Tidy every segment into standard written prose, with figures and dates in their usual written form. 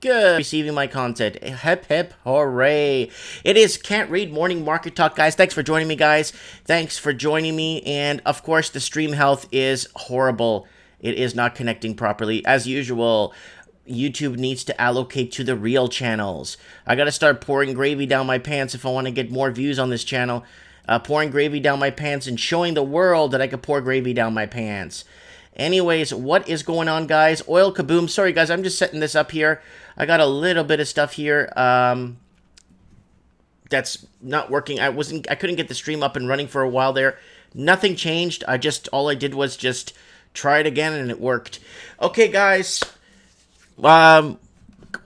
Good. Receiving my content. Hip, hip, hooray. It is Can't Read Morning Market Talk, guys. Thanks for joining me, guys. Thanks for joining me. And, of course, the stream health is horrible. It is not connecting properly. As usual, YouTube needs to allocate to the real channels. I got to start pouring gravy down my pants if I want to get more views on this channel. Pouring gravy down my pants and showing the world that I could pour gravy down my pants. Anyways, what is going on, guys? Oil kaboom. Sorry, guys, I'm just setting this up here. I got a little bit of stuff here that's not working. I couldn't get the stream up and running for a while there. Nothing changed. All I did was just try it again, and it worked. Okay, guys.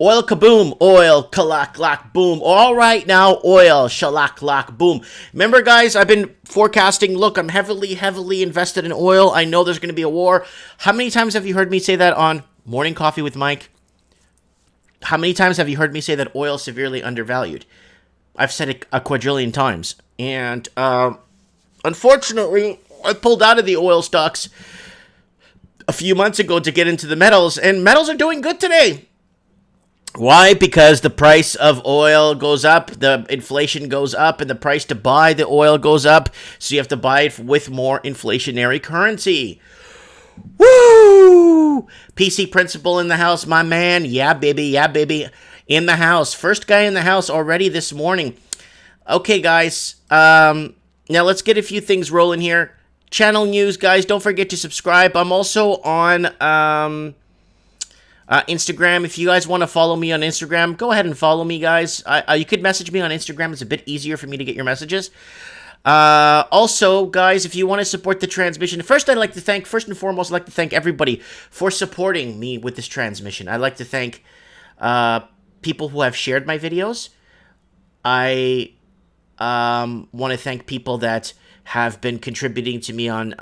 Oil kaboom, oil kalak lak boom. All right now, oil shalak lak boom. Remember, guys, I've been forecasting. Look, I'm heavily invested in oil. I know there's going to be a war. How many times have you heard me say that on Morning Coffee with Mike? How many times have you heard me say that oil is severely undervalued? I've said it a quadrillion times. And unfortunately, I pulled out of the oil stocks a few months ago to get into the metals, and metals are doing good today. Why? Because the price of oil goes up, the inflation goes up, and the price to buy the oil goes up, so you have to buy it with more inflationary currency. Woo! PC Principal in the house, my man. Yeah, baby, in the house. First guy in the house already this morning. Okay, guys, now let's get a few things rolling here. Channel news, guys, don't forget to subscribe. I'm also on Instagram. If you guys want to follow me on Instagram, go ahead and follow me, guys. You could message me on Instagram. It's a bit easier for me to get your messages. Also, guys, if you want to support the transmission, first and foremost, I'd like to thank everybody for supporting me with this transmission. I'd like to thank people who have shared my videos. I want to thank people that have been contributing to me on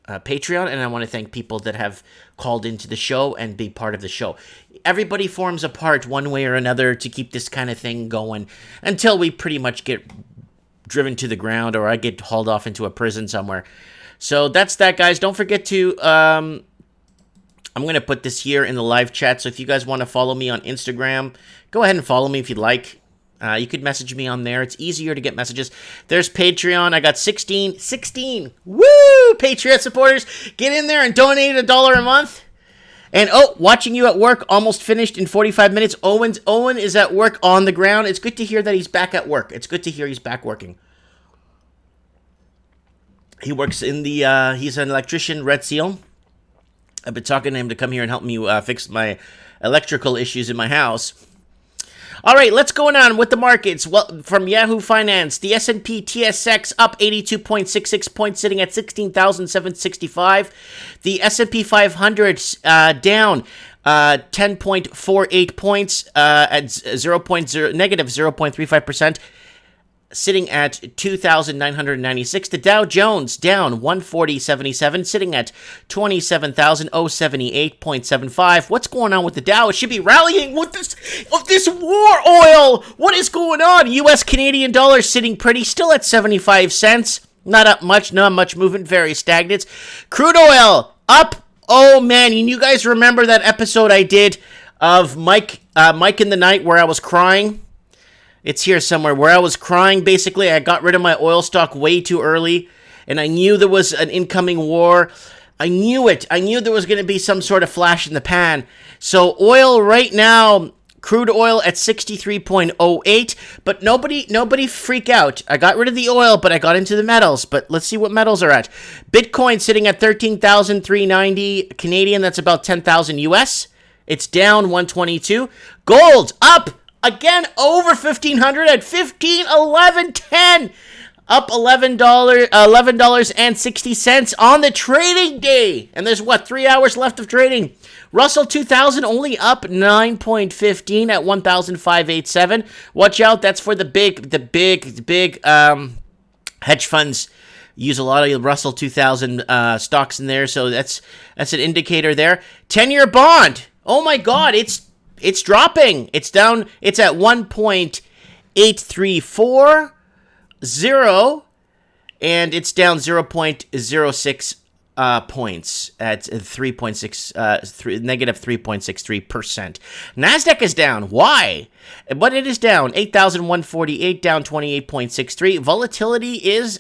Patreon, and I want to thank people that have called into the show and be part of the show. Everybody forms a part one way or another to keep this kind of thing going until we pretty much get driven to the ground or I get hauled off into a prison somewhere. So that's that, guys. Don't forget to I'm going to put this here in the live chat, so if you guys want to follow me on Instagram, go ahead and follow me if you'd like. You could message me on there. It's easier to get messages. There's Patreon. I got 16. Woo! Patreon supporters, get in there and donate $1 a month. And, watching you at work, almost finished in 45 minutes. Owen is at work on the ground. It's good to hear that he's back at work. It's good to hear he's back working. He works in the, he's an electrician, Red Seal. I've been talking to him to come here and help me fix my electrical issues in my house. All right, let's go on with the markets. Well, from Yahoo Finance, the S&P TSX up 82.66 points, sitting at 16,765. The S&P 500 down 10.48 points at negative 0.35%. Sitting at 2,996. The Dow Jones down 140.77, sitting at 27,078.75. What's going on with the Dow? It should be rallying with this war oil. What is going on? U.S. Canadian dollar sitting pretty, still at 75 cents. Not up much, not much movement, very stagnant. Crude oil up. Oh man, and you guys remember that episode I did of Mike in the Night where I was crying? It's here somewhere, where I was crying. Basically, I got rid of my oil stock way too early, and I knew there was an incoming war. I knew it. I knew there was going to be some sort of flash in the pan. So oil right now, crude oil at 63.08, but nobody freak out. I got rid of the oil, but I got into the metals. But let's see what metals are at. Bitcoin sitting at 13,390 Canadian. That's about 10,000 US. It's down 122. Gold up. Again, over 1,500 at 15.11.10, up $11.60 on the trading day. And there's 3 hours left of trading. Russell 2000 only up 9.15 at 1,587. Watch out, that's for the big hedge funds. Use a lot of Russell 2000 stocks in there, so that's an indicator there. 10-year bond. Oh my God, it's dropping. It's down. It's at 1.8340, and it's down 0.06 points at 3.63%. Nasdaq is down. Why? But it is down 8,148, down 28.63. Volatility is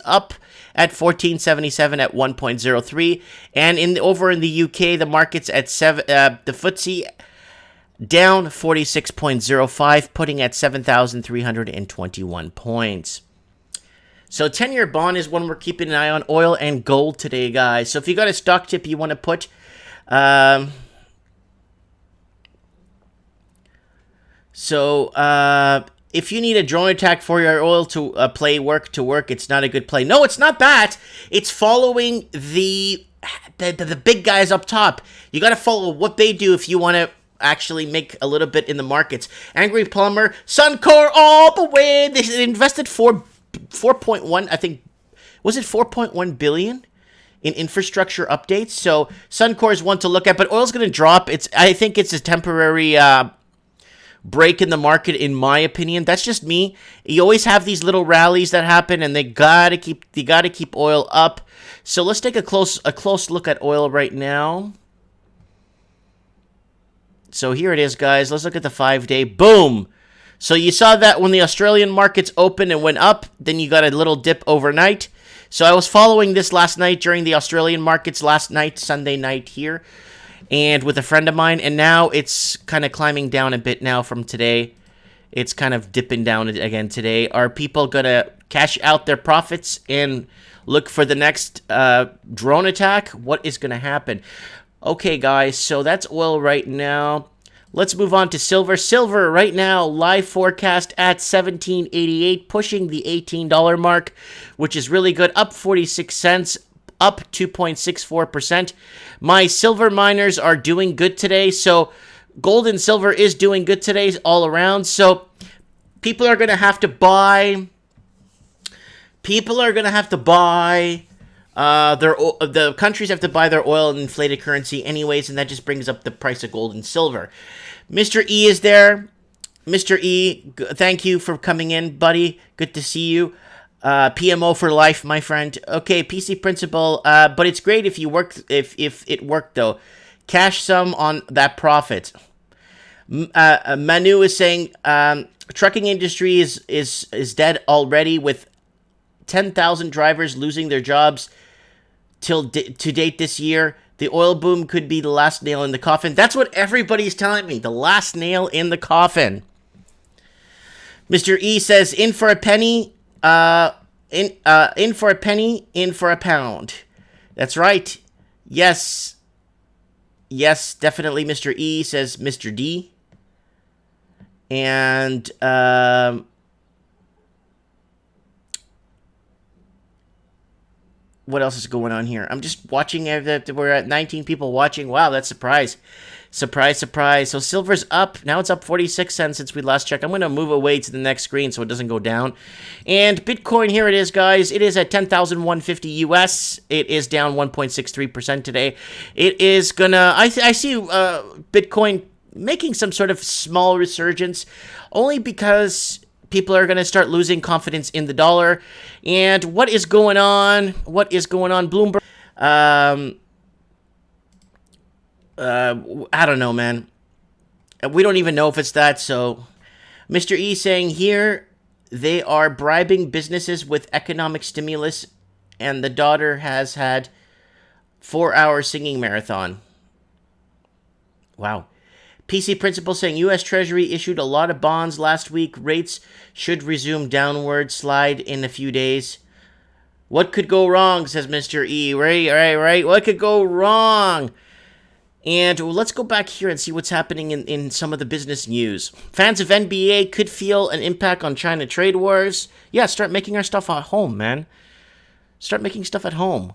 up at 1477 at 1.03, and over in the UK, the market's at the FTSE down 46.05, putting at 7,321 points. So 10-year bond is one we're keeping an eye on. Oil and gold today, guys. So if you got a stock tip you want to put, if you need a drone attack for your oil to play work, it's not a good play. No, it's not that. It's following the big guys up top. You got to follow what they do if you want to actually make a little bit in the markets. Angry Plumber, Suncor all the way. They invested 4.1, I think, was it 4.1 billion in infrastructure updates? So Suncor is one to look at, but oil's going to drop. I think it's a temporary break in the market, in my opinion. That's just me. You always have these little rallies that happen, and they gotta keep oil up. So let's take a close look at oil right now. So here it is, guys. Let's look at the 5-day. Boom. So you saw that when the Australian markets opened and went up, then you got a little dip overnight. So I was following this last night during the Australian markets last night, Sunday night here, and with a friend of mine, and now it's kind of climbing down a bit now from today. It's kind of dipping down again today. Are people going to cash out their profits and look for the next drone attack? What is going to happen? Okay, guys, so that's oil right now. Let's move on to silver. Silver right now, live forecast at $17.88, pushing the $18 mark, which is really good. Up 46 cents, up 2.64%. My silver miners are doing good today. So gold and silver is doing good today all around. So people are going to have to buy. The countries have to buy their oil in inflated currency anyways, and that just brings up the price of gold and silver. Mr. E is there. Mr. E, thank you for coming in, buddy. Good to see you. PMO for life, my friend. Okay, PC Principal, but it's great if it worked though. Cash some on that profit. Manu is saying trucking industry is dead already, with 10,000 drivers losing their jobs to date this year. The oil boom could be the last nail in the coffin. That's what everybody's telling me. The last nail in the coffin. Mr. E says, in for a penny, in for a penny, in for a pound. That's right. Yes. Yes, definitely, Mr. E, says Mr. D. And what else is going on here? I'm just watching. We're at 19 people watching. Wow, that's surprise. Surprise, surprise. So silver's up. Now it's up 46 cents since we last checked. I'm going to move away to the next screen so it doesn't go down. And Bitcoin, here it is, guys. It is at 10,150 US. It is down 1.63% today. It is going to... I see Bitcoin making some sort of small resurgence, only because people are going to start losing confidence in the dollar. And what is going on? What is going on? Bloomberg. I don't know, man. We don't even know if it's that. So Mr. E saying here they are bribing businesses with economic stimulus, and the daughter has had 4-hour singing marathon. Wow. PC Principal saying U.S. Treasury issued a lot of bonds last week. Rates should resume downward slide in a few days. What could go wrong, says Mr. E. Right. What could go wrong? And let's go back here and see what's happening in some of the business news. Fans of NBA could feel an impact on China trade wars. Yeah, start making our stuff at home, man. Start making stuff at home.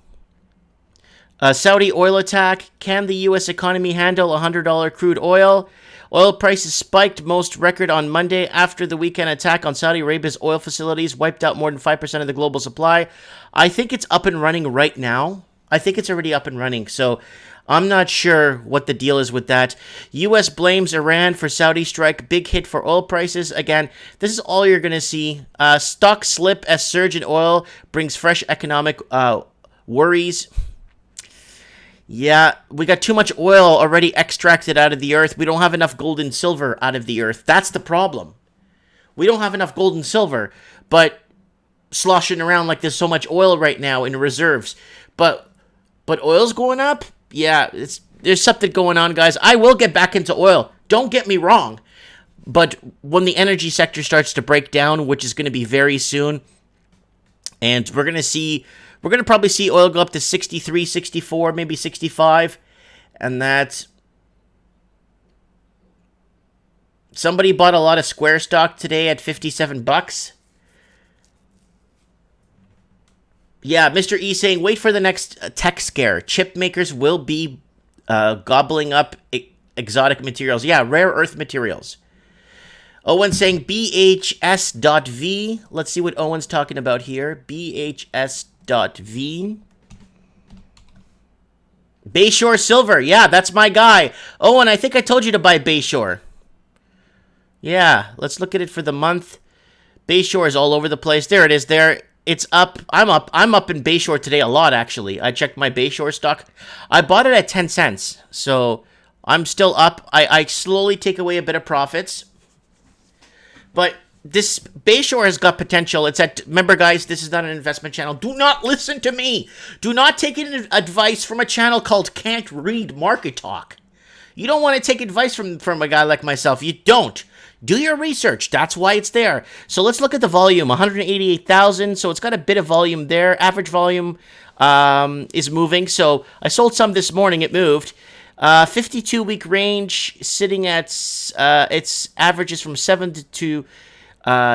Saudi oil attack. Can the U.S. economy handle $100 crude oil? Oil prices spiked most record on Monday after the weekend attack on Saudi Arabia's oil facilities wiped out more than 5% of the global supply. I think it's up and running right now. I think it's already up and running. So I'm not sure what the deal is with that. U.S. blames Iran for Saudi strike. Big hit for oil prices. Again, this is all you're going to see. Stock slip as surge in oil brings fresh economic Worries. Yeah, we got too much oil already extracted out of the earth. We don't have enough gold and silver out of the earth. That's the problem. We don't have enough gold and silver, but sloshing around like there's so much oil right now in reserves. But oil's going up? Yeah, there's something going on, guys. I will get back into oil. Don't get me wrong. But when the energy sector starts to break down, which is going to be very soon, and we're going to probably see oil go up to 63, 64, maybe 65, and that's... Somebody bought a lot of Square stock today at 57 bucks. Yeah, Mr. E saying, wait for the next tech scare. Chip makers will be gobbling up exotic materials. Yeah, rare earth materials. Owen saying BHS.V. Let's see what Owen's talking about here. BHS.V. Bayshore Silver. Yeah, that's my guy. Owen, I think I told you to buy Bayshore. Yeah, let's look at it for the month. Bayshore is all over the place. There it is there. It's up. I'm up in Bayshore today a lot, actually. I checked my Bayshore stock. I bought it at 10 cents. So I'm still up. I slowly take away a bit of profits. But this Bayshore has got potential. It's at, remember guys, this is not an investment channel. Do not listen to me. Do not take advice from a channel called Can't Read Market Talk. You don't want to take advice from a guy like myself. You don't. Do your research. That's why it's there. So let's look at the volume. 188,000. So it's got a bit of volume there. Average volume is moving. So I sold some this morning. It moved. 52-week range sitting at its averages from 7 to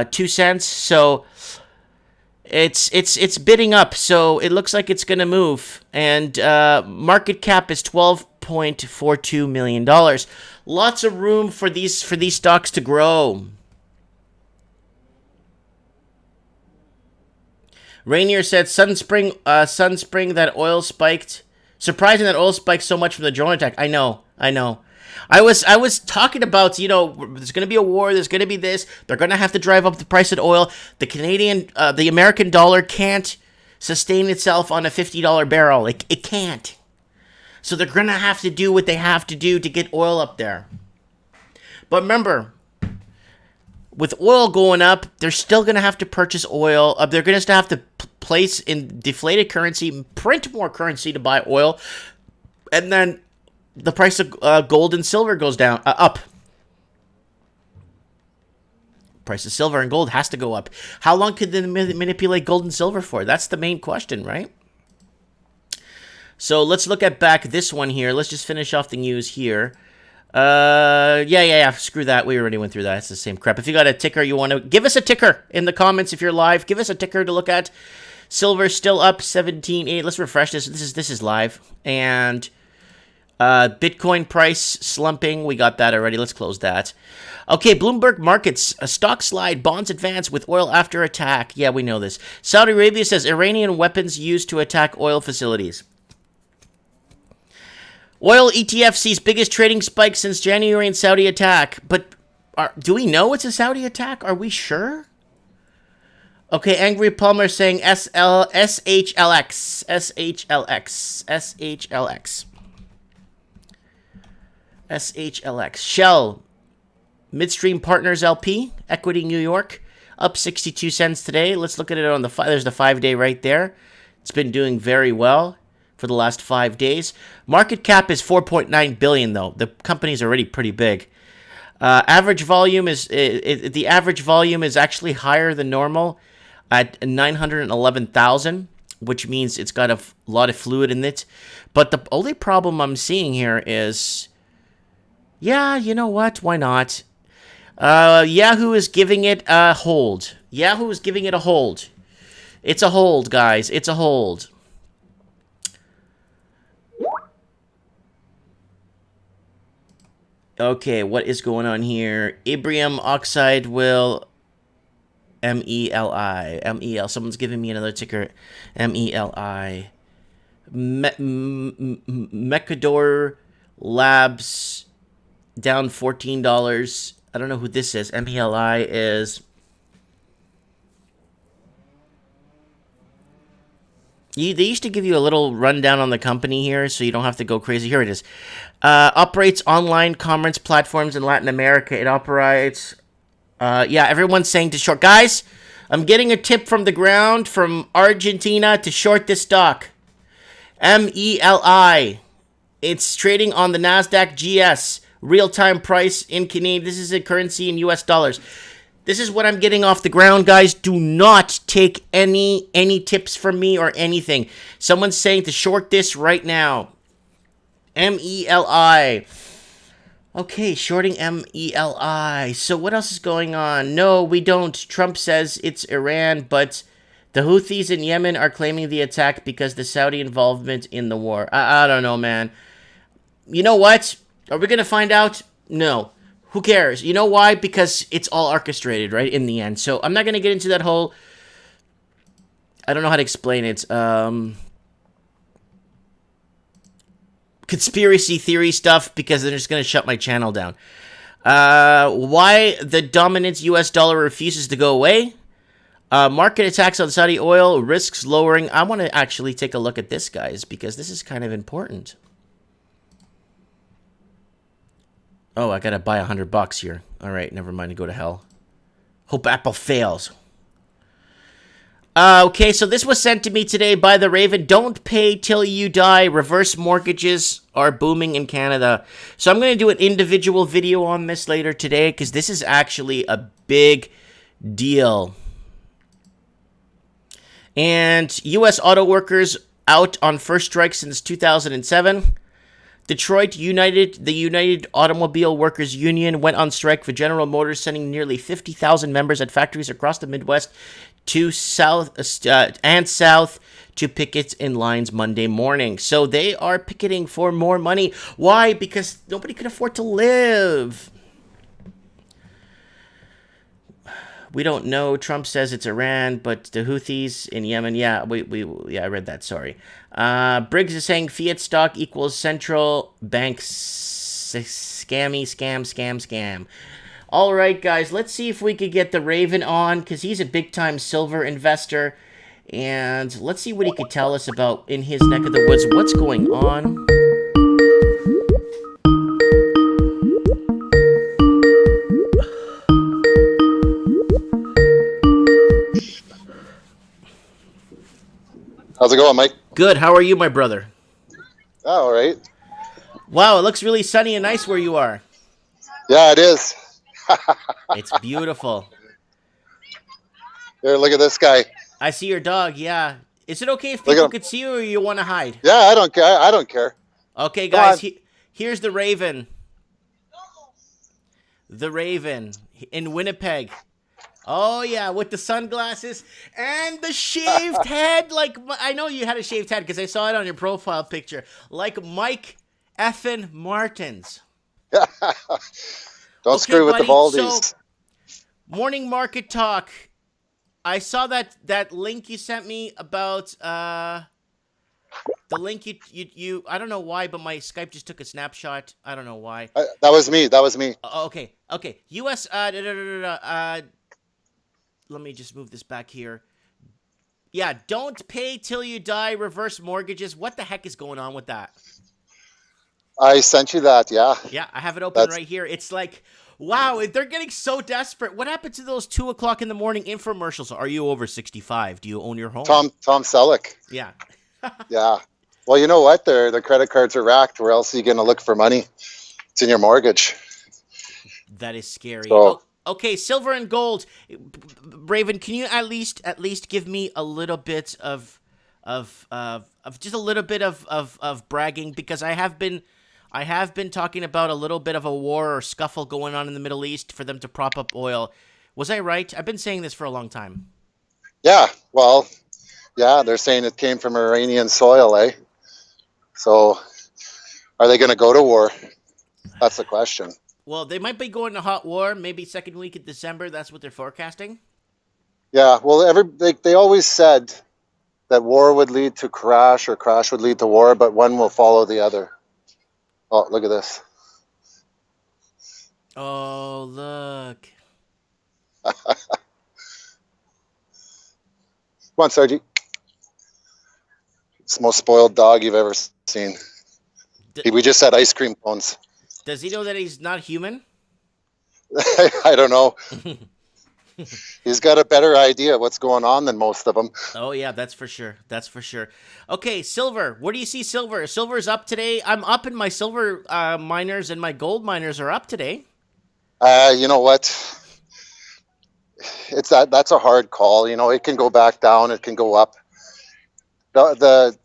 2 cents. So it's bidding up. So it looks like it's going to move. And market cap is $12.42 million. Lots of room for these stocks to grow. Rainier said, Sunspring, that oil spiked. Surprising that oil spiked so much from the drone attack. I know. I was talking about, there's going to be a war, there's going to be this. They're going to have to drive up the price of oil. The American dollar can't sustain itself on a $50 barrel. It can't. So they're going to have to do what they have to do to get oil up there. But remember, with oil going up, they're still going to have to purchase oil. They're going to have to place in deflated currency, print more currency to buy oil. And then the price of gold and silver goes down, up. Price of silver and gold has to go up. How long could they manipulate gold and silver for? That's the main question, right? So let's look at back this one here. Let's just finish off the news here. Yeah. Screw that. We already went through that. It's the same crap. If you got a ticker you want to... Give us a ticker in the comments if you're live. Give us a ticker to look at. Silver still up 17.8. Let's refresh this. This is live. And Bitcoin price slumping. We got that already. Let's close that. Okay, Bloomberg Markets. A stock slide. Bonds advance with oil after attack. Yeah, we know this. Saudi Arabia says Iranian weapons used to attack oil facilities. Oil ETF sees biggest trading spike since January in Saudi attack. But do we know it's a Saudi attack? Are we sure? Okay, Angry Palmer saying SHLX. Shell. Midstream Partners LP. Equity New York. Up 62 cents today. Let's look at it on the... There's the 5-day right there. It's been doing very well for the last 5 days. Market cap is $4.9 billion, though. The company's already pretty big. Average volume is the average volume is actually higher than normal at 911,000, which means it's got a lot of fluid in it. But the only problem I'm seeing here is, yeah, you know what? Why not? Yahoo is giving it a hold. Yahoo is giving it a hold. It's a hold, guys. It's a hold. Okay, what is going on here? Yttrium oxide will... MELI. MEL. Someone's giving me another ticker. MELI. Mechador Labs down $14. I don't know who this is. MELI is... They used to give you a little rundown on the company here, so you don't have to go crazy. Here it is. Operates online commerce platforms in Latin America. It operates. Yeah, everyone's saying to short. Guys, I'm getting a tip from the ground from Argentina to short this stock. MELI. It's trading on the NASDAQ GS. Real time price in Canadian. This is a currency in US dollars. This is what I'm getting off the ground, guys. Do not take any tips from me or anything. Someone's saying to short this right now. MELI. Okay, shorting MELI. So what else is going on? No, we don't. Trump says it's Iran, but the Houthis in Yemen are claiming the attack because the Saudi involvement in the war. I don't know, man. You know what? Are we going to find out? No. Who cares? You know why? Because it's all orchestrated, right, in the end. So I'm not going to get into that whole... I don't know how to explain it. Conspiracy theory stuff, because they're just going to shut my channel down. Why the dominant US dollar refuses to go away? Market attacks on Saudi oil, risks lowering. I want to actually take a look at this, guys, because this is kind of important. Oh, I gotta buy $100 here. All right, never mind. Go to hell. Hope Apple fails. Okay, so this was sent to me today by the Raven. Don't pay till you die. Reverse mortgages are booming in Canada. So I'm going to do an individual video on this later today, because this is actually a big deal. And U.S. auto workers out on first strike since 2007. The United Automobile Workers Union went on strike for General Motors, sending nearly 50,000 members at factories across the Midwest to south to picket in lines Monday morning. So they are picketing for more money. Why? Because nobody can afford to live. We don't know. Trump says it's Iran, but the Houthis in Yemen. Yeah, I read that. Sorry. Briggs is saying fiat stock equals central bank scam. All right, guys. Let's see if we could get the Raven on, because he's a big-time silver investor. And let's see what he could tell us about in his neck of the woods. What's going on? How's it going, Mike? Good. How are you, my brother? Oh, all right. Wow, it looks really sunny and nice where you are. Yeah, it is. It's beautiful. Here, look at this guy. I see your dog, yeah. Is it okay if people could see you, or you want to hide? Yeah, I don't care. I don't care. Okay, guys, here's the Raven. The Raven in Winnipeg. Oh, yeah, with the sunglasses and the shaved head. Like, I know you had a shaved head because I saw it on your profile picture. Like Mike effin Martins. Don't screw with the baldies. So, morning market talk. I saw that link you sent me about the link you I don't know why, but my Skype just took a snapshot. I don't know why. That was me. Okay. US let me just move this back here. Yeah, don't pay till you die, reverse mortgages. What the heck is going on with that? I sent you that, yeah. Yeah, I have it open right here. It's like, wow, they're getting so desperate. What happened to those 2 o'clock in the morning infomercials? Are you over 65? Do you own your home? Tom Selleck. Yeah. Yeah. Well, you know what? Their credit cards are racked. Where else are you going to look for money? It's in your mortgage. That is scary. So, okay, silver and gold. Raven, can you at least give me a little bit of just a little bit of bragging, because I have been talking about a little bit of a war or scuffle going on in the Middle East for them to prop up oil. Was I right? I've been saying this for a long time. Yeah, well, yeah, they're saying it came from Iranian soil, eh? So, are they going to go to war? That's the question. Well, they might be going to hot war, maybe second week of December. That's what they're forecasting. Yeah, well, they always said that war would lead to crash, or crash would lead to war, but one will follow the other. Oh, look at this. Oh, look. Come on, Sergi. It's the most spoiled dog you've ever seen. We just had ice cream cones. Does he know that he's not human? I don't know. He's got a better idea of what's going on than most of them. Oh yeah, that's for sure. That's for sure. Okay, silver. Where do you see silver? Silver's up today. I'm up in my silver miners, and my gold miners are up today. You know what? That's a hard call. You know, it can go back down. It can go up. The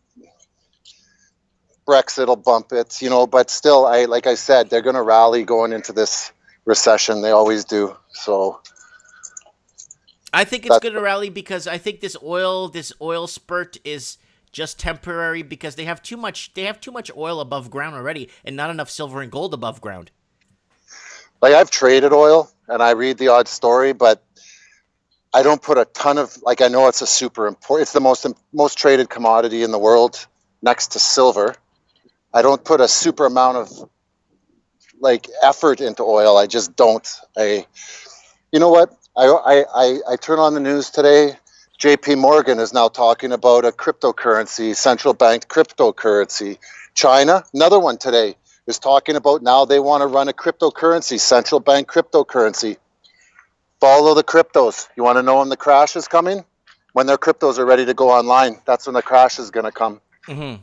Brexit will bump it. You know, but still, like I said, they're going to rally going into this recession. They always do. So. I think it's going to rally because I think this oil spurt is just temporary because they have too much oil above ground already and not enough silver and gold above ground. Like I've traded oil and I read the odd story, but I don't put a ton of, like, I know it's a super important, it's the most traded commodity in the world next to silver. I don't put a super amount of like effort into oil. I just don't. You know what? I turn on the news today. JP Morgan is now talking about a cryptocurrency, central bank cryptocurrency. China, another one today, is talking about now they want to run a cryptocurrency, central bank cryptocurrency. Follow the cryptos. You want to know when the crash is coming? When their cryptos are ready to go online. That's when the crash is going to come. Mm-hmm.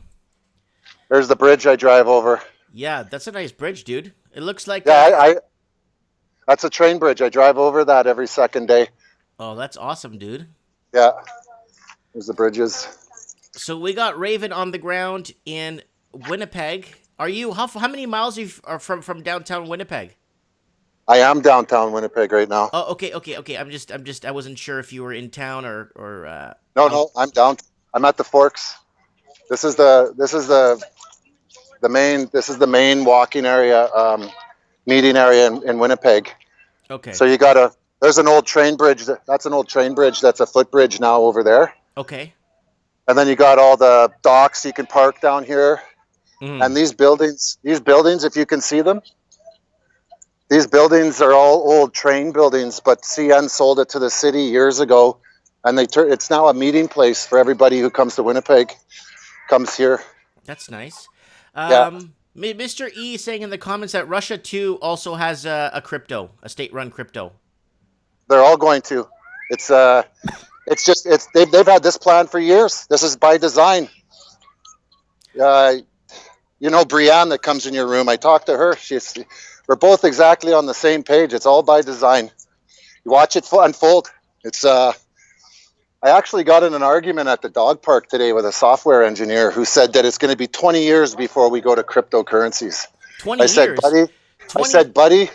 There's the bridge I drive over. Yeah, that's a nice bridge, dude. It looks like... Yeah, that's a train bridge. I drive over that every second day. Oh, that's awesome, dude. Yeah. There's the bridges. So we got Raven on the ground in Winnipeg. Are you... How many miles are from downtown Winnipeg? I am downtown Winnipeg right now. Oh, okay. I wasn't sure if you were in town or No, I'm down. I'm at the Forks. This is the main walking area, meeting area in Winnipeg. Okay. So there's an old train bridge. That's an old train bridge. That's a footbridge now over there. Okay. And then you got all the docks you can park down here. Mm. And these buildings, if you can see them, these buildings are all old train buildings, but CN sold it to the city years ago. And it's now a meeting place for everybody who comes to Winnipeg, comes here. That's nice. Yeah. Mr. E saying in the comments that Russia too also has a crypto, a state-run crypto. They're all going to. They've had this plan for years. This is by design. You know, Brianne that comes in your room. I talked to her. We're both exactly on the same page. It's all by design. You watch it unfold. I actually got in an argument at the dog park today with a software engineer who said that it's going to be 20 years before we go to cryptocurrencies. 20 years? I said, buddy,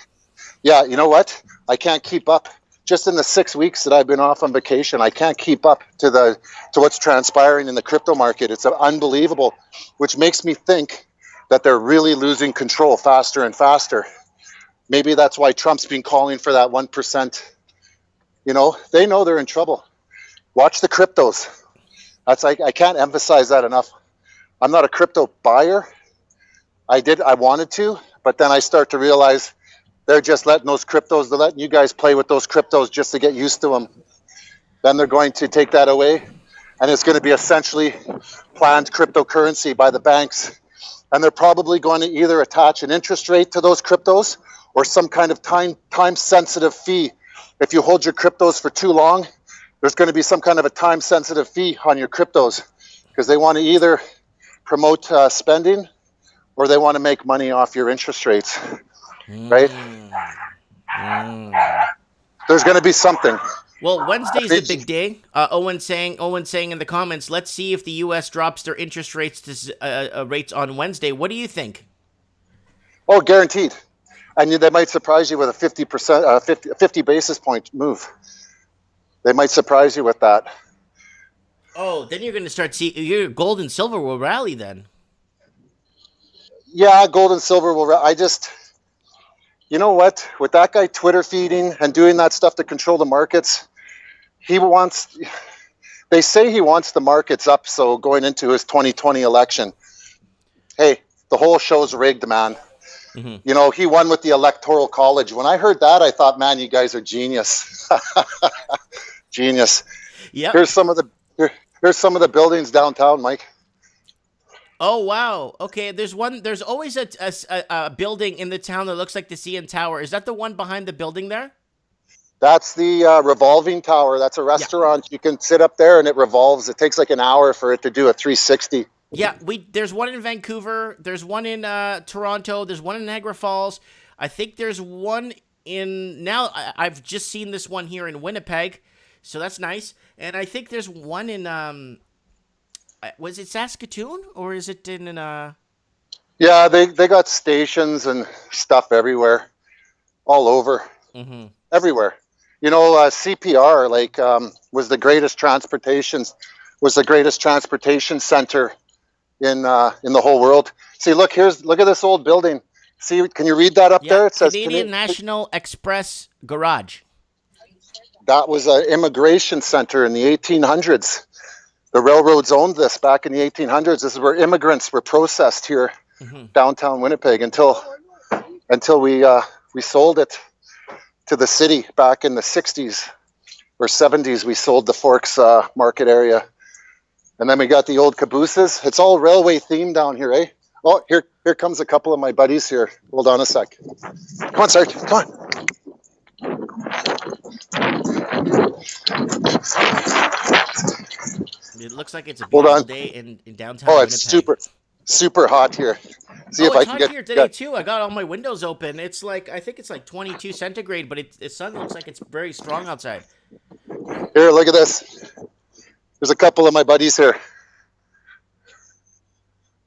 yeah, you know what? I can't keep up. Just in the 6 weeks that I've been off on vacation, I can't keep up to what's transpiring in the crypto market. It's unbelievable, which makes me think that they're really losing control faster and faster. Maybe that's why Trump's been calling for that 1%. You know, they know they're in trouble. Watch the cryptos. I can't emphasize that enough. I'm not a crypto buyer. I wanted to, but then I start to realize they're just letting they're letting you guys play with those cryptos just to get used to them. Then they're going to take that away, and it's going to be essentially planned cryptocurrency by the banks. And they're probably going to either attach an interest rate to those cryptos or some kind of time-sensitive fee. If you hold your cryptos for too long, there's going to be some kind of a time-sensitive fee on your cryptos because they want to either promote spending or they want to make money off your interest rates, right? There's going to be something. Well, Wednesday's a big day. Owen saying in the comments, let's see if the U.S. drops their interest rates rates on Wednesday. What do you think? Oh, guaranteed. And they might surprise you with a 50 basis point move. They might surprise you with that. Oh, then you're going to start your gold and silver will rally then. Yeah, gold and silver will rally. You know what? With that guy Twitter feeding and doing that stuff to control the markets, they say he wants the markets up, so going into his 2020 election. Hey, the whole show's rigged, man. Mm-hmm. You know, he won with the Electoral College. When I heard that, I thought, man, you guys are genius. Genius. Yeah. Here's some of the buildings downtown, Mike. Oh wow. Okay. There's one. There's always a building in the town that looks like the CN Tower. Is that the one behind the building there? That's the revolving tower. That's a Yeah. restaurant. You can sit up there and it revolves. It takes like an hour for it to do a 360. Yeah. There's one in Vancouver. There's one in Toronto. There's one in Niagara Falls. I think there's one in now. I've just seen this one here in Winnipeg, so that's nice. And I think there's one in was it Saskatoon or is it in Yeah, they got stations and stuff everywhere, all over, Mm-hmm. everywhere. You know, CPR was the greatest transportation center in the whole world. See, look at this old building. See, can you read that up Yeah, there? It says Canadian National Express Garage. that was an immigration center in the 1800s. The railroads owned this back in the 1800s. This is where immigrants were processed here, Mm-hmm. downtown Winnipeg, until we sold it to the city back in the 60s or 70s. We sold the Forks market area, and then we got the old cabooses. It's all railway themed down here, eh? Oh, here comes a couple of my buddies here. Hold on a sec. Come on, Sarge. Come on. It looks like it's a Hold beautiful on. day in downtown Oh, Winnipeg. it's super hot here. See Oh, if I it's can hot get. here today too. I got all my windows open. It's like I think it's like 22 centigrade, but the sun looks like it's very strong outside. Here, look at this. There's a couple of my buddies here.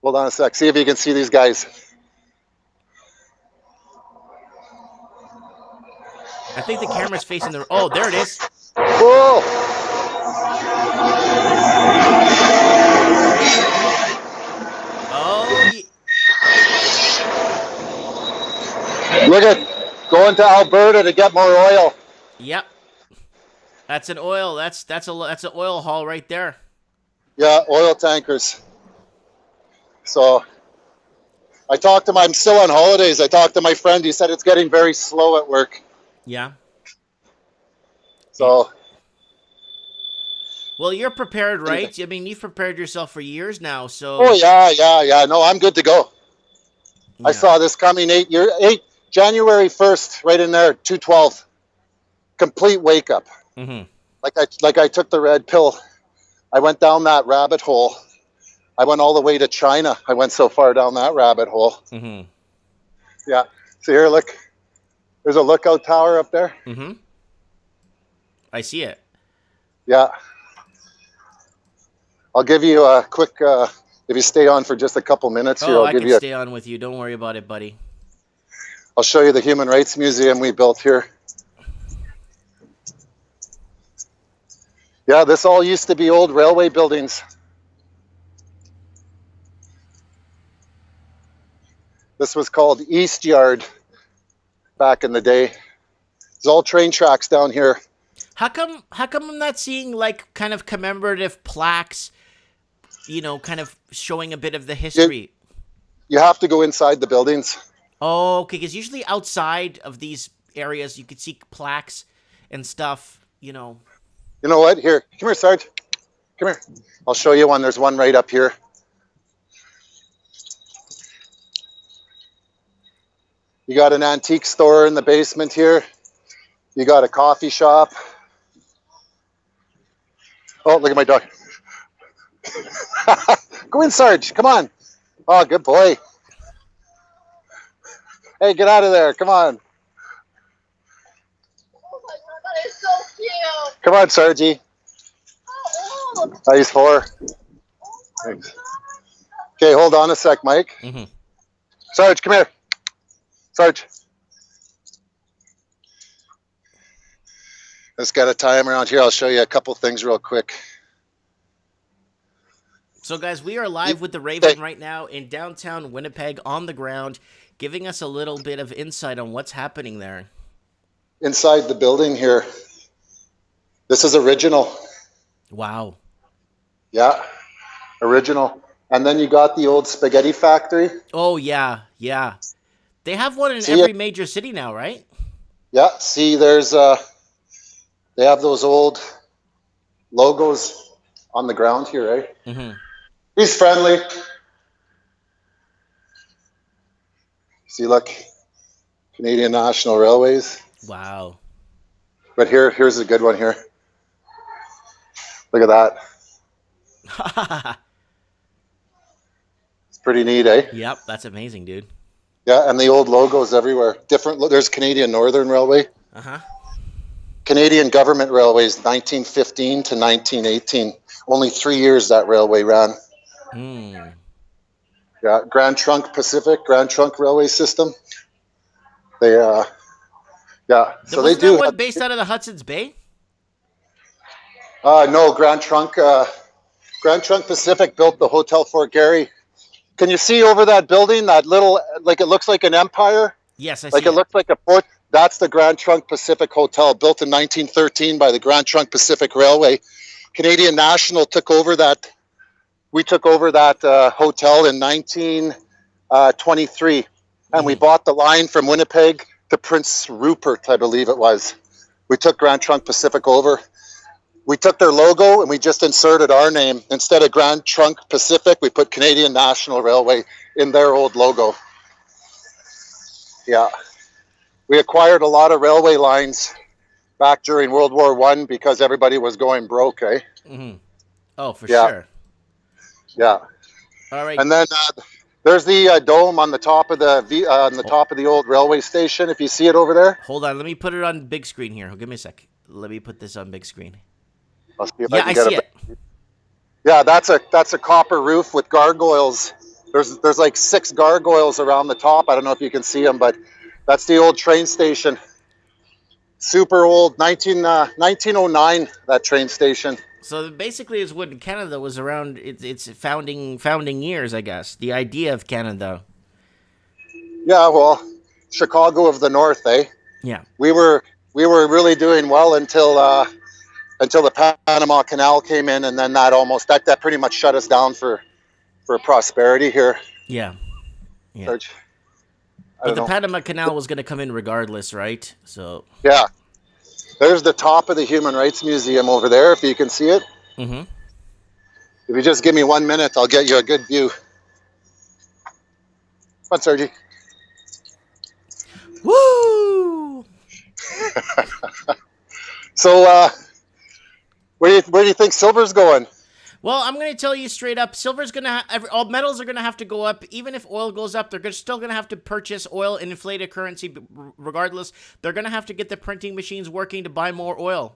Hold on a sec. See if you can see these guys. I think the camera's facing the. Oh, there it is. Whoa! Oh, Look at going to Alberta to get more oil. yep. That's an oil. That's an oil haul right there. Yeah, oil tankers. So I talked to I'm still on holidays. I talked to my friend. He said it's getting very slow at work. Yeah. So Well, you're prepared, right? I mean, you've prepared yourself for years now, so. oh yeah. No, I'm good to go. Yeah. I saw this coming January 1st, right in there, 212. Complete wake up. Mm-hmm. Like I took the red pill. I went down that rabbit hole. I went all the way to China. I went so far down that rabbit hole. Mm-hmm. Yeah. So here, look. There's a lookout tower up there. Mm-hmm. I see it. Yeah. I'll give you a quick, if you stay on for just a couple minutes here, I can stay on with you. Don't worry about it, buddy. I'll show you the Human Rights Museum we built here. Yeah, this all used to be old railway buildings. This was called East Yard back in the day. There's all train tracks down here. How come I'm not seeing like kind of commemorative plaques, kind of showing a bit of the history? You have to go inside the buildings. Oh, okay, because usually outside of these areas you could see plaques and stuff, You know what? Here, come here, Sarge. Come here. I'll show you one. There's one right up here. You got an antique store in the basement here. You got a coffee shop. Oh, look at my dog. Go in, Sarge. Come on. Oh, good boy. Hey, get out of there. Come on. Oh my god, that is so cute. Come on, Sargy. Oh, Oh, he's 4. Thanks. Okay, hold on a sec, Mike. Mm-hmm. Sarge, come here. Sarge. Let's get a time around here. I'll show you a couple things real quick. So, guys, we are live with the Raven right now in downtown Winnipeg on the ground, giving us a little bit of insight on what's happening there. Inside the building here. This is original. Wow. Yeah, original. And then you got the old spaghetti factory. Oh, yeah. They have one in every major city now, right? Yeah, see, there's they have those old logos on the ground here, eh? Mm-hmm. He's friendly. See, look, Canadian National Railways. Wow. But here's a good one here. Look at that. It's pretty neat, eh? Yep, that's amazing, dude. Yeah, and the old logos everywhere. There's Canadian Northern Railway. Uh-huh. Canadian Government Railways, 1915 to 1918. Only 3 years that railway ran. Hmm. Yeah, Grand Trunk Railway System. They, yeah, so they Wasn't that do. one based out of the Hudson's Bay? No, Grand Trunk Pacific built the Hotel Fort Garry. Can you see over that building, that little, like it looks like an empire? Yes, I see Like it looks like a fort. That's the Grand Trunk Pacific Hotel, built in 1913 by the Grand Trunk Pacific Railway. Canadian National took over that. We took over that hotel in 1923, and we bought the line from Winnipeg to Prince Rupert, I believe it was. We took Grand Trunk Pacific over. We took their logo and we just inserted our name. Instead of Grand Trunk Pacific, we put Canadian National Railway in their old logo. Yeah. We acquired a lot of railway lines back during World War I because everybody was going broke, eh? Mm-hmm. Oh, for Yeah. sure. Yeah. All right. And then there's the dome on the top of the old railway station. If you see it over there, Hold on. Let me put it on big screen here. Give me a sec. Let me put this on big screen. I'll see if Yeah, can I get see it. Yeah, that's a copper roof with gargoyles. There's like 6 gargoyles around the top. I don't know if you can see them, but that's the old train station. Super old, 1909. That train station. So basically, it's when Canada was around its founding years, I guess. The idea of Canada. Yeah, well, Chicago of the North, eh? Yeah. We were really doing well until the Panama Canal came in, and then that pretty much shut us down for prosperity here. Yeah. Yeah. Serge. I But don't the know. Panama Canal was going to come in regardless, right? So. Yeah. There's the top of the Human Rights Museum over there, if you can see it. Mm-hmm. If you just give me 1 minute, I'll get you a good view. Come on, Sergi. Woo! So, where do you think silver's going? Well, I'm going to tell you straight up, silver's going to all metals are going to have to go up. Even if oil goes up, they're still going to have to purchase oil and inflated currency regardless. They're going to have to get the printing machines working to buy more oil.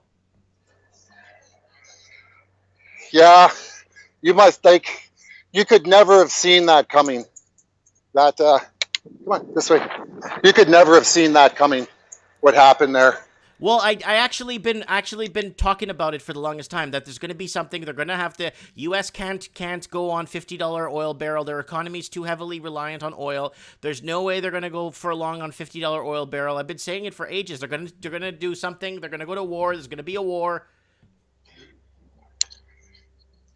Yeah, you could never have seen that coming. Come on, this way. You could never have seen that coming, what happened there. Well, I actually been talking about it for the longest time, that there's going to be something. They're going to have to. U.S. can't go on $50 oil barrel. Their economy's too heavily reliant on oil. There's no way they're going to go for long on $50 oil barrel. I've been saying it for ages. They're going to do something. They're going to go to war. There's going to be a war.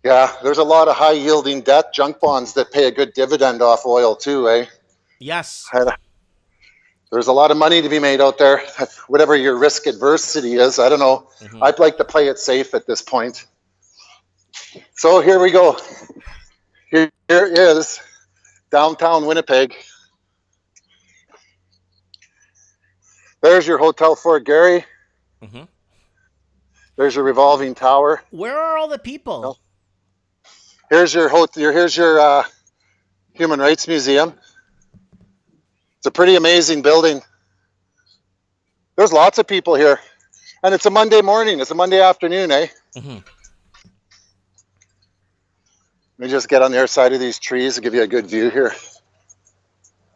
Yeah, there's a lot of high yielding debt, junk bonds that pay a good dividend off oil too, eh? Yes. There's a lot of money to be made out there. Whatever your risk adversity is, I don't know. Mm-hmm. I'd like to play it safe at this point. So here we go. Here is downtown Winnipeg. There's your Hotel Fort Garry. Mm-hmm. There's your revolving tower. Where are all the people? No. Here's your Human Rights Museum. It's a pretty amazing building. There's lots of people here. And it's a Monday morning. It's a Monday afternoon, eh? Mm-hmm. Let me just get on the other side of these trees and give you a good view here.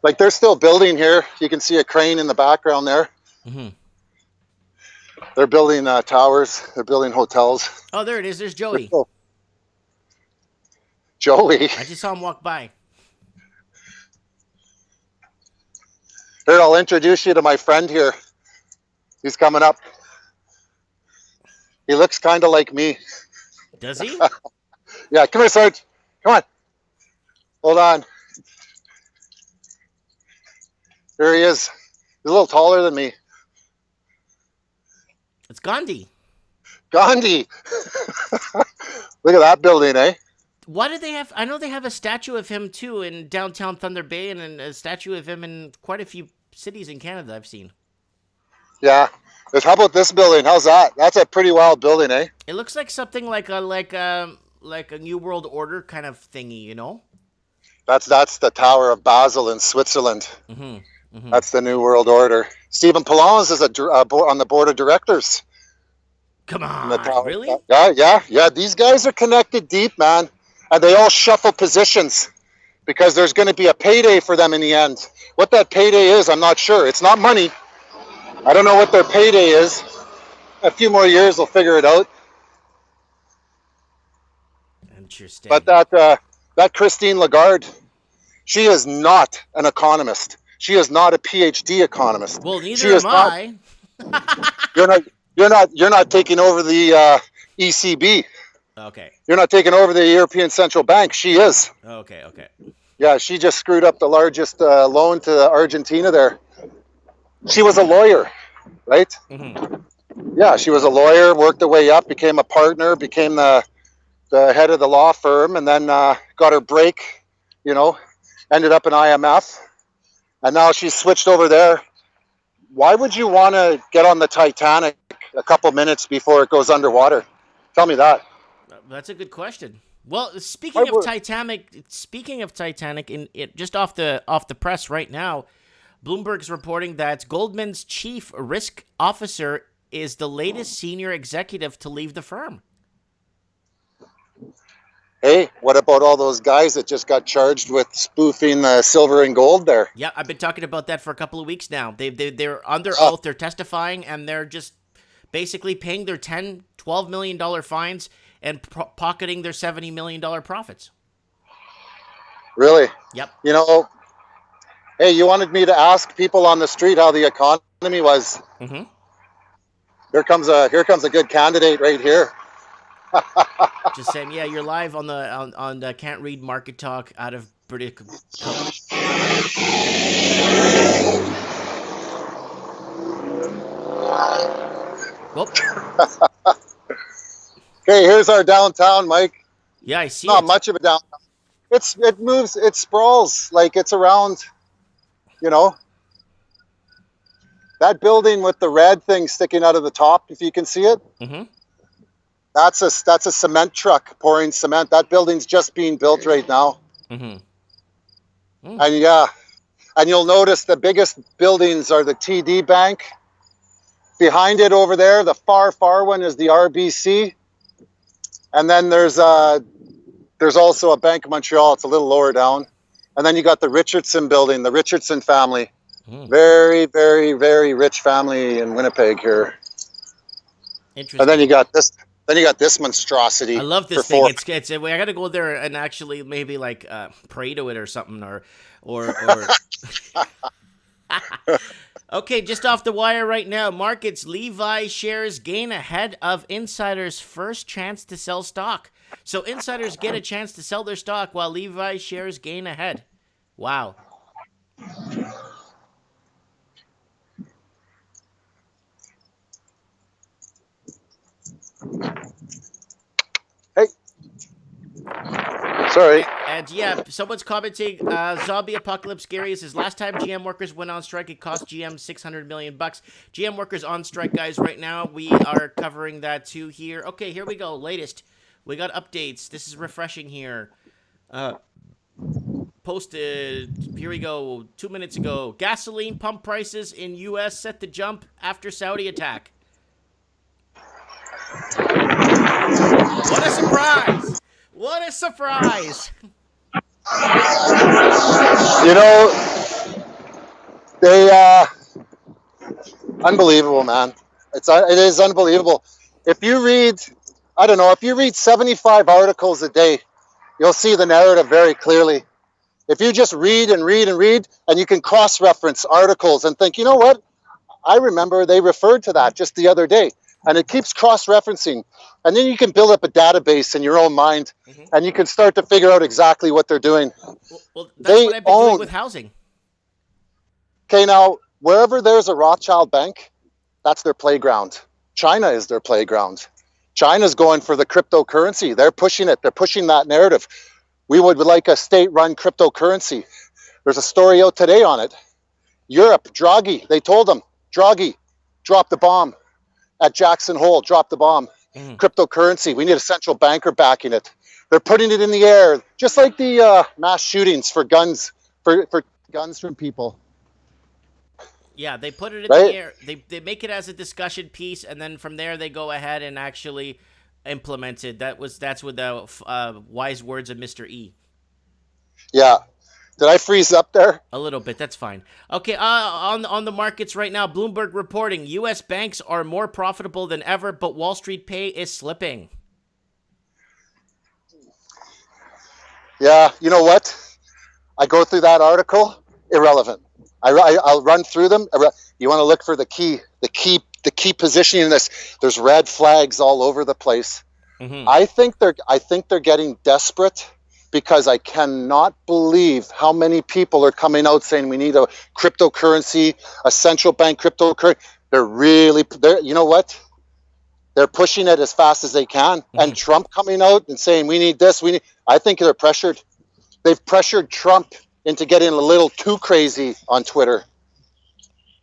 Like, they're still building here. You can see a crane in the background there. Mm-hmm. They're building towers. They're building hotels. Oh, there it is. There's Joey. Joey. I just saw him walk by. Here, I'll introduce you to my friend here. He's coming up. He looks kind of like me. Does he? Yeah, come here, Sarge. Come on. Hold on. Here he is. He's a little taller than me. It's Gandhi. Gandhi. Look at that building, eh? Why do they have? I know they have a statue of him too in downtown Thunder Bay, and a statue of him in quite a few cities in Canada I've seen. Yeah. How about this building? How's that? That's a pretty wild building, eh? It looks like something like a New World Order kind of thingy, you know? That's the Tower of Basel in Switzerland. Mm-hmm. That's the New World Order. Stephen Pallons is on the board of directors. Come on, really? Yeah. These guys are connected deep, man. And they all shuffle positions because there's going to be a payday for them in the end. What that payday is, I'm not sure. It's not money. I don't know what their payday is. A few more years, they'll figure it out. Interesting. But that Christine Lagarde, she is not an economist. She is not a PhD economist. Well, neither am I. You're not taking over the ECB. Okay. You're not taking over the European Central Bank. She is. Okay. Yeah, she just screwed up the largest loan to Argentina there. She was a lawyer, right? Mm-hmm. Yeah, she was a lawyer, worked her way up, became a partner, became the head of the law firm, and then got her break, ended up in IMF. And now she's switched over there. Why would you want to get on the Titanic a couple minutes before it goes underwater? Tell me that. That's a good question. Well, speaking of Titanic, just off the press right now, Bloomberg's reporting that Goldman's chief risk officer is the latest senior executive to leave the firm. Hey, what about all those guys that just got charged with spoofing the silver and gold there? Yeah, I've been talking about that for a couple of weeks now. They're under oath, they're testifying, and they're just basically paying their $10, $12 million fines and pocketing their $70 million profits. Really? Yep. Hey, you wanted me to ask people on the street how the economy was. Mm-hmm. Here comes a good candidate right here. Just saying, yeah, you're live on the Can't Read Market Talk out of British Columbia. Okay, here's our downtown, Mike. Yeah, I see. Not much of a downtown. It moves, it sprawls like it's around. That building with the red thing sticking out of the top, if you can see it. Mm-hmm. That's a cement truck pouring cement. That building's just being built right now. Mm-hmm. And you'll notice the biggest buildings are the TD Bank. Behind it over there, the far one is the RBC. And then there's also a Bank of Montreal. It's a little lower down. And then you got the Richardson building, the Richardson family. Very, very, very rich family in Winnipeg here. Interesting. And then you got this monstrosity. I love this thing. It's I got to go there and actually maybe like pray to it or something or Okay, just off the wire right now. Markets, Levi shares gain ahead of insiders' first chance to sell stock. So insiders get a chance to sell their stock while Levi shares gain ahead. Wow. Hey. Sorry. And yeah, someone's commenting, zombie apocalypse scary says last time GM workers went on strike, it cost GM $600 million. GM workers on strike, guys, right now. We are covering that too here. Okay, here we go. Latest. We got updates. This is refreshing here. Posted, here we go, 2 minutes ago. Gasoline pump prices in U.S. set to jump after Saudi attack. What a surprise! What a surprise! They unbelievable, man. It is unbelievable. If you read 75 articles a day, you'll see the narrative very clearly. If you just read and read and read, and you can cross-reference articles and think, you know what? I remember they referred to that just the other day. And it keeps cross-referencing. And then you can build up a database in your own mind, and you can start to figure out exactly what they're doing. Well, that's what I've been doing with housing. Okay, now, wherever there's a Rothschild bank, that's their playground. China is their playground. China's going for the cryptocurrency. They're pushing it. They're pushing that narrative. We would like a state-run cryptocurrency. There's a story out today on it. Europe, Draghi, they told them, Draghi, drop the bomb at Jackson Hole, drop the bomb. Cryptocurrency, we need a central banker backing it. They're putting it in the air, just like the mass shootings for guns, for guns from people. Yeah, they put it in the air. They make it as a discussion piece, and then from there they go ahead and actually implement it. That's with the wise words of Mr. E. Yeah. Did I freeze up there? A little bit. That's fine. Okay. On the markets right now, Bloomberg reporting U.S. banks are more profitable than ever, but Wall Street pay is slipping. Yeah. You know what? I go through that article. Irrelevant. I'll run through them. You want to look for the key positioning in this. There's red flags all over the place. I think they're getting desperate, because I cannot believe how many people are coming out saying we need a cryptocurrency, a central bank cryptocurrency. You know what? They're pushing it as fast as they can. And Trump coming out and saying we need this, I think they're pressured. They've pressured Trump into getting a little too crazy on Twitter.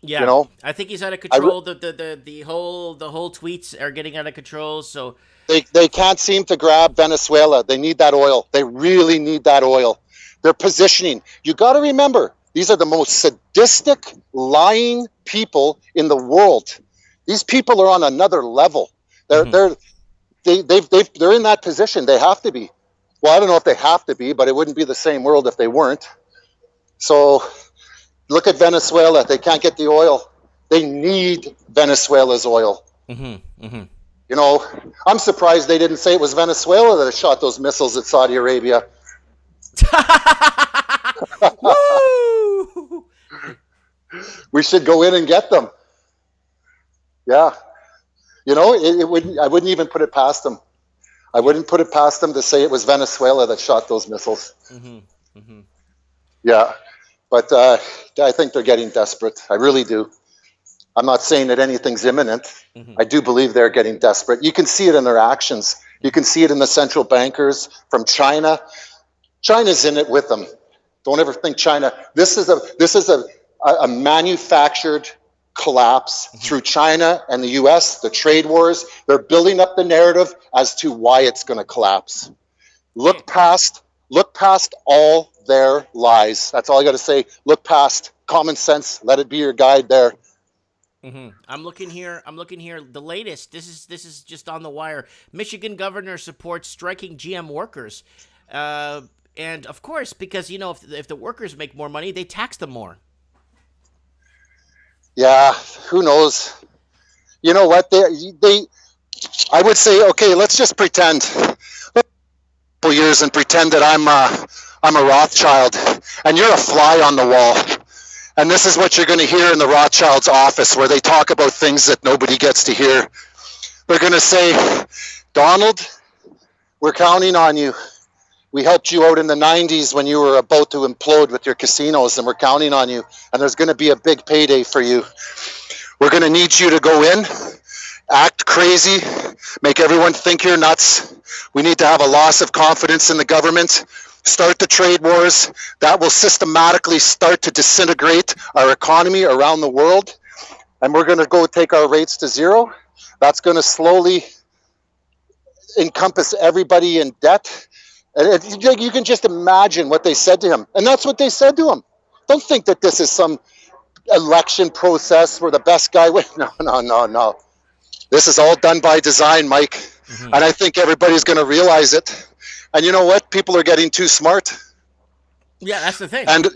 Yeah, you know? I think he's out of control. The whole tweets are getting out of control. So they can't seem to grab Venezuela. They need that oil. They really need that oil. They're positioning. You got to remember, these are the most sadistic, lying people in the world. These people are on another level. They're in that position. They have to be. Well, I don't know if they have to be, but it wouldn't be the same world if they weren't. So look at Venezuela. They can't get the oil. They need Venezuela's oil. You know, I'm surprised they didn't say it was Venezuela that shot those missiles at Saudi Arabia. Woo! We should go in and get them. Yeah. You know, I wouldn't even put it past them. I wouldn't put it past them to say it was Venezuela that shot those missiles. Yeah. But I think they're getting desperate. I really do. I'm not saying that anything's imminent. I do believe they're getting desperate. You can see it in their actions. You can see it in the central bankers from China. China's in it with them. Don't ever think China. This is a manufactured collapse through China and the U.S., the trade wars. They're building up the narrative as to why it's going to collapse. Look past all their lies. That's all I got to say. Look past common sense. Let it be your guide there. I'm looking here. The latest. This is just on the wire. Michigan governor supports striking GM workers, and of course, because you know, if the workers make more money, they tax them more. Yeah, who knows? You know what? I would say, okay, let's just pretend for years and pretend that I'm a Rothschild, and you're a fly on the wall. And this is what you're going to hear in the Rothschild's office, where they talk about things that nobody gets to hear. They're going to say, Donald, we're counting on you. We helped you out in the 90s when you were about to implode with your casinos, and we're counting on you. And there's going to be a big payday for you. We're going to need you to go in, act crazy, make everyone think you're nuts. We need to have a loss of confidence in the government. Start the trade wars. That will systematically start to disintegrate our economy around the world. And we're going to go take our rates to zero. That's going to slowly encompass everybody in debt. And you can just imagine what they said to him. And that's what they said to him. Don't think that this is some election process where the best guy wins. No. This is all done by design, Mike. And I think everybody's going to realize it. And you know what? People are getting too smart. Yeah, that's the thing. And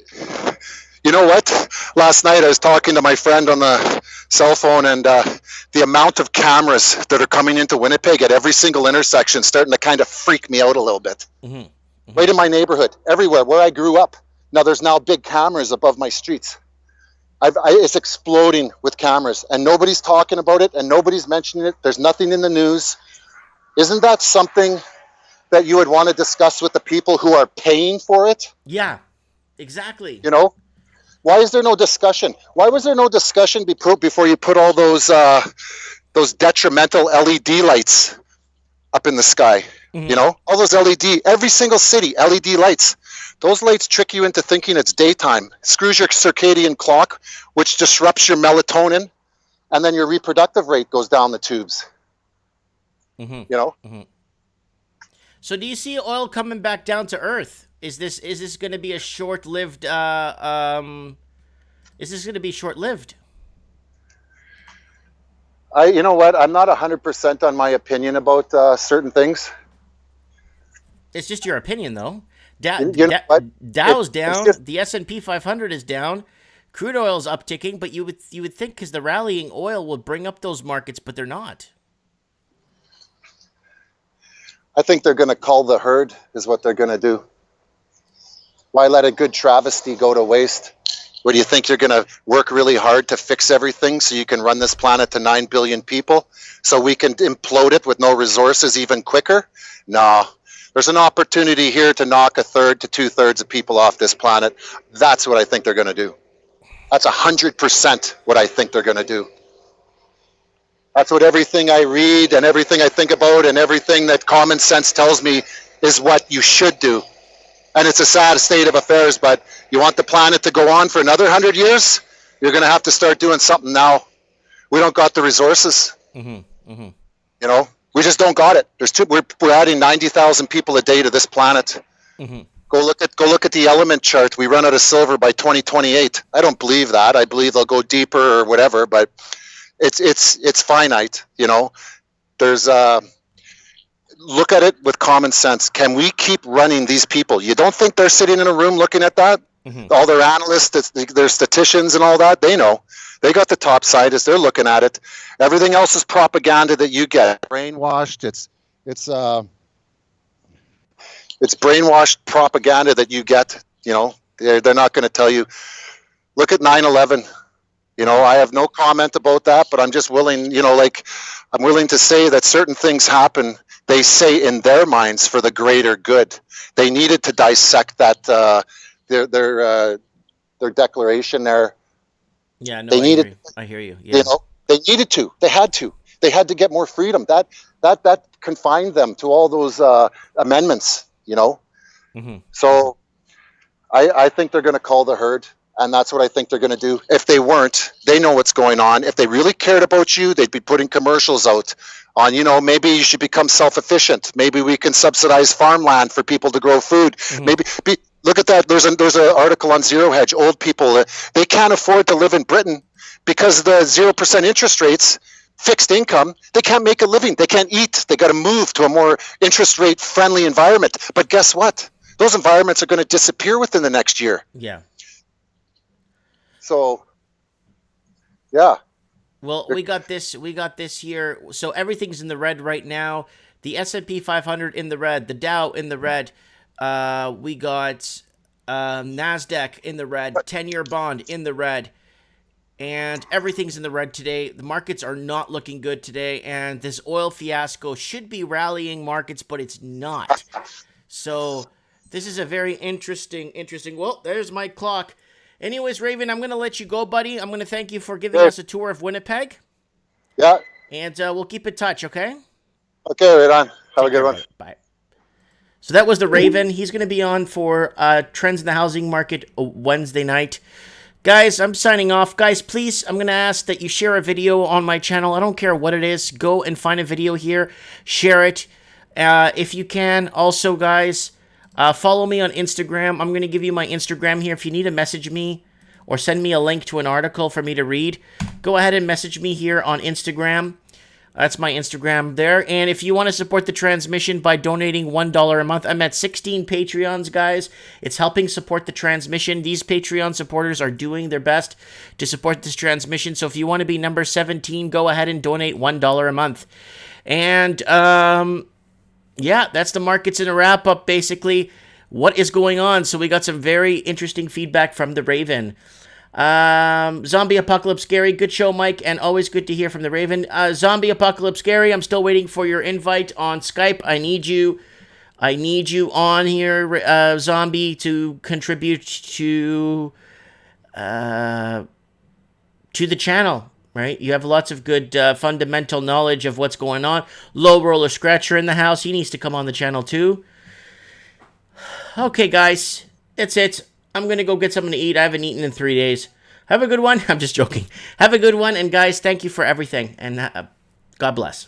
you know what? Last night I was talking to my friend on the cell phone, and the amount of cameras that are coming into Winnipeg at every single intersection starting to kind of freak me out a little bit. Right in my neighborhood, everywhere where I grew up. There's now big cameras above my streets. It's exploding with cameras, and nobody's talking about it, and nobody's mentioning it. There's nothing in the news. Isn't that something that you would want to discuss with the people who are paying for it? Yeah, exactly. You know, why is there no discussion? Why was there no discussion before you put all those detrimental LED lights up in the sky. You know, all those LED, every single city, LED lights. Those lights trick you into thinking it's daytime, screws your circadian clock, which disrupts your melatonin, and then your reproductive rate goes down the tubes. You know? So do you see oil coming back down to earth? Is this going to be a short-lived is this going to be short-lived? You know what? I'm not 100% on my opinion about certain things. It's just your opinion, though. You know what? Dow's down. just- The S&P 500 is down. Crude oil's upticking, but you would think because the rallying oil will bring up those markets, but they're not. I think they're going to cull the herd is what they're going to do. Why let a good travesty go to waste? What do you think, you're going to work really hard to fix everything so you can run this planet to 9 billion people so we can implode it with no resources even quicker? No. There's an opportunity here to knock a third to 2/3 of people off this planet. That's what I think they're going to do. That's 100% what I think they're going to do. That's what everything I read and everything I think about and everything that common sense tells me is what you should do. And it's a sad state of affairs, but you want the planet to go on for another 100 years? You're going to have to start doing something now. We don't got the resources. You know, we just don't got it. We're adding 90,000 people a day to this planet. Go look at the element chart. We run out of silver by 2028. I don't believe that. I believe they'll go deeper or whatever, but it's finite. You know, there's look at it with common sense. Can we keep running these people? You don't think they're sitting in a room looking at that? All their analysts, their statisticians and all that, they know. They got the top side as they're looking at it. Everything else is propaganda that you get. Brainwashed. It's brainwashed propaganda that you get. You know, they're not going to tell you. Look at 9/11. You know, I have no comment about that, but I'm just willing, you know, like I'm willing to say that certain things happen, they say in their minds for the greater good. They needed to dissect that, their declaration there. Yeah, no, I hear you. Yeah. You know, they needed to. They had to. They had to get more freedom. That confined them to all those amendments, you know. So I think they're going to call the herd. And that's what I think they're going to do. If they weren't, they know what's going on. If they really cared about you, they'd be putting commercials out on, you know, maybe you should become self-efficient. Maybe we can subsidize farmland for people to grow food. Look at that. There's an article on Zero Hedge. Old people, they can't afford to live in Britain because the 0% interest rates, fixed income, they can't make a living. They can't eat. They got to move to a more interest rate friendly environment. But guess what? Those environments are going to disappear within the next year. Yeah. So, yeah. Well, we got this here. So everything's in the red right now. The S&P 500 in the red, the Dow in the red. We got NASDAQ in the red, 10-year bond in the red. And everything's in the red today. The markets are not looking good today. And this oil fiasco should be rallying markets, but it's not. So this is a very interesting. Well, there's my clock. Anyways, Raven, I'm going to let you go, buddy. I'm going to thank you for giving us a tour of Winnipeg. Yeah. And we'll keep in touch, okay? Okay, right on. Have a good one. Bye. So that was the Raven. He's going to be on for Trends in the Housing Market Wednesday night. Guys, I'm signing off. Guys, please, I'm going to ask that you share a video on my channel. I don't care what it is. Go and find a video here. Share it if you can. Also, guys, follow me on Instagram. I'm going to give you my Instagram here. If you need to message me or send me a link to an article for me to read, go ahead and message me here on Instagram. That's my Instagram there. And if you want to support the transmission by donating $1 a month, I'm at 16 Patreons, guys. It's helping support the transmission. These Patreon supporters are doing their best to support this transmission. So if you want to be number 17, go ahead and donate $1 a month. And, yeah, that's the markets in a wrap-up, basically. What is going on? So we got some very interesting feedback from the Raven. Zombie Apocalypse Gary, good show, Mike, and always good to hear from the Raven. Zombie Apocalypse Gary, I'm still waiting for your invite on Skype. I need you on here, Zombie, to contribute to the channel, right? You have lots of good fundamental knowledge of what's going on. Low Roller Scratcher in the house. He needs to come on the channel too. Okay, guys. That's it. I'm going to go get something to eat. I haven't eaten in 3 days. Have a good one. I'm just joking. Have a good one. And guys, thank you for everything. And God bless.